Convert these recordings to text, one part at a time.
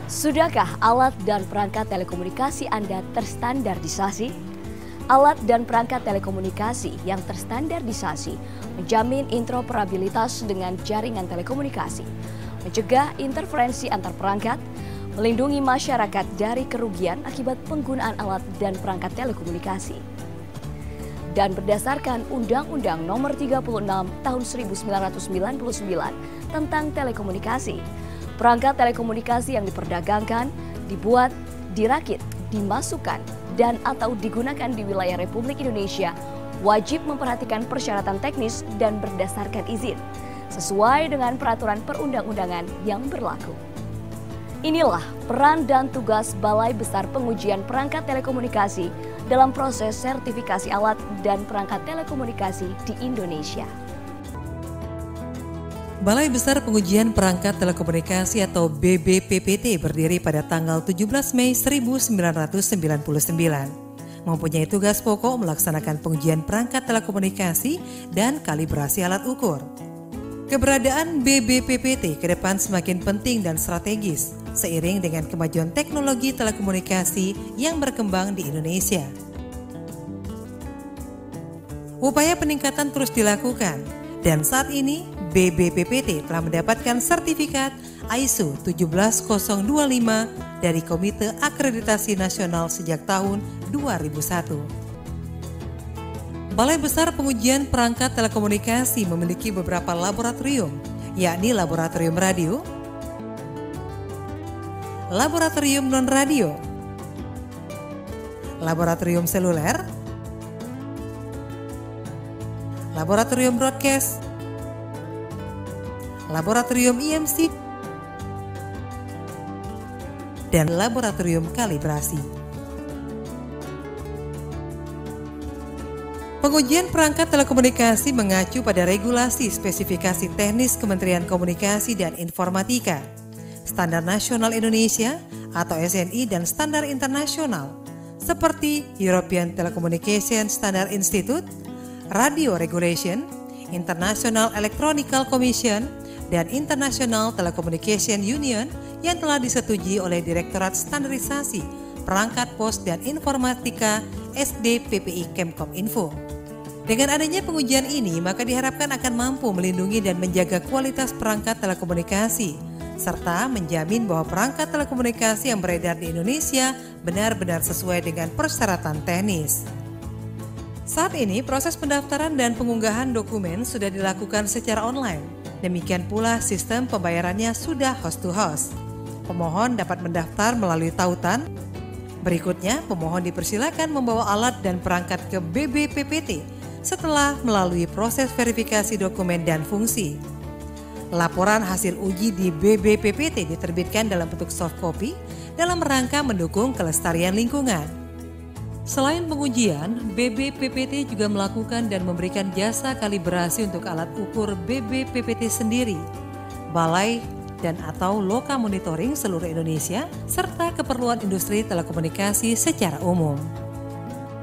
Sudahkah alat dan perangkat telekomunikasi Anda terstandarisasi? Alat dan perangkat telekomunikasi yang terstandarisasi menjamin interoperabilitas dengan jaringan telekomunikasi, mencegah interferensi antar perangkat, melindungi masyarakat dari kerugian akibat penggunaan alat dan perangkat telekomunikasi. Dan berdasarkan Undang-Undang Nomor 36 Tahun 1999 tentang telekomunikasi, perangkat telekomunikasi yang diperdagangkan, dibuat, dirakit, dimasukkan, dan atau digunakan di wilayah Republik Indonesia wajib memperhatikan persyaratan teknis dan berdasarkan izin, sesuai dengan peraturan perundang-undangan yang berlaku. Inilah peran dan tugas Balai Besar Pengujian Perangkat Telekomunikasi dalam proses sertifikasi alat dan perangkat telekomunikasi di Indonesia. Balai Besar Pengujian Perangkat Telekomunikasi atau BBPPT berdiri pada tanggal 17 Mei 1999. Mempunyai tugas pokok melaksanakan pengujian perangkat telekomunikasi dan kalibrasi alat ukur. Keberadaan BBPPT ke depan semakin penting dan strategis seiring dengan kemajuan teknologi telekomunikasi yang berkembang di Indonesia. Upaya peningkatan terus dilakukan dan saat ini BBPPT telah mendapatkan sertifikat ISO 17025 dari Komite Akreditasi Nasional sejak tahun 2001. Balai Besar Pengujian Perangkat Telekomunikasi memiliki beberapa laboratorium, yakni Laboratorium Radio, Laboratorium Non-Radio, Laboratorium Seluler, Laboratorium Broadcast, Laboratorium IMC, dan Laboratorium Kalibrasi. Pengujian perangkat telekomunikasi mengacu pada regulasi spesifikasi teknis Kementerian Komunikasi dan Informatika, Standar Nasional Indonesia atau SNI dan standar internasional seperti European Telecommunication Standard Institute, Radio Regulation, International Electronical Commission, dan International Telecommunication Union yang telah disetujui oleh Direktorat Standarisasi Perangkat Pos dan Informatika SDPPI Kemkominfo. Dengan adanya pengujian ini, maka diharapkan akan mampu melindungi dan menjaga kualitas perangkat telekomunikasi, serta menjamin bahwa perangkat telekomunikasi yang beredar di Indonesia benar-benar sesuai dengan persyaratan teknis. Saat ini, proses pendaftaran dan pengunggahan dokumen sudah dilakukan secara online. Demikian pula sistem pembayarannya sudah host-to-host. Pemohon dapat mendaftar melalui tautan. Berikutnya, pemohon dipersilakan membawa alat dan perangkat ke BBPPT setelah melalui proses verifikasi dokumen dan fungsi. Laporan hasil uji di BBPPT diterbitkan dalam bentuk soft copy dalam rangka mendukung kelestarian lingkungan. Selain pengujian, BBPPT juga melakukan dan memberikan jasa kalibrasi untuk alat ukur BBPPT sendiri, balai dan atau loka monitoring seluruh Indonesia, serta keperluan industri telekomunikasi secara umum.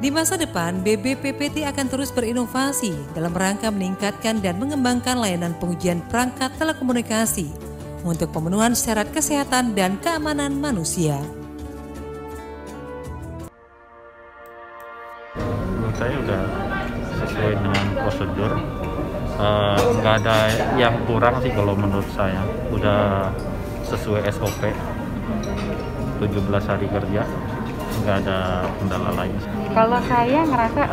Di masa depan, BBPPT akan terus berinovasi dalam rangka meningkatkan dan mengembangkan layanan pengujian perangkat telekomunikasi untuk pemenuhan syarat kesehatan dan keamanan manusia. Menurut saya udah sesuai dengan prosedur, nggak ada yang kurang sih kalau menurut saya. Udah sesuai SOP, 17 hari kerja, nggak ada kendala lain. Kalau saya ngerasa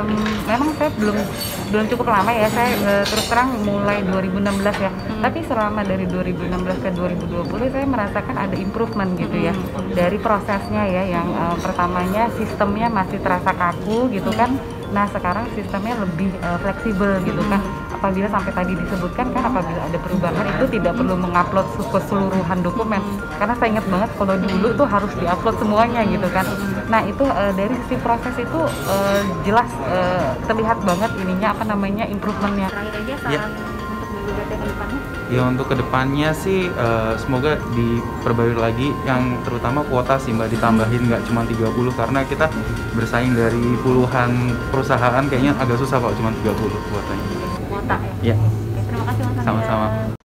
memang saya belum cukup lama ya, saya terus terang mulai 2016 ya. Tapi selama dari 2016 ke 2020 saya merasakan ada improvement gitu ya. Dari prosesnya ya, yang pertamanya sistemnya masih terasa kaku gitu kan. Nah sekarang sistemnya lebih fleksibel gitu kan. Apabila sampai tadi disebutkan kan, apabila ada perubahan itu tidak perlu mengupload keseluruhan dokumen. Karena saya ingat banget kalau dulu tuh harus diupload semuanya gitu kan. Nah itu dari sisi proses itu jelas terlihat banget ininya improvementnya. Terakhir aja saran untuk BBPT ke depannya? Ya untuk kedepannya sih semoga diperbarui lagi, yang terutama kuota sih Mbak, ditambahin nggak cuma 30 karena kita bersaing dari puluhan perusahaan, kayaknya agak susah kalau cuma 30 kuotanya. Kuota ya? Ya. Oke, terima kasih Mas Andrea. Sama-sama.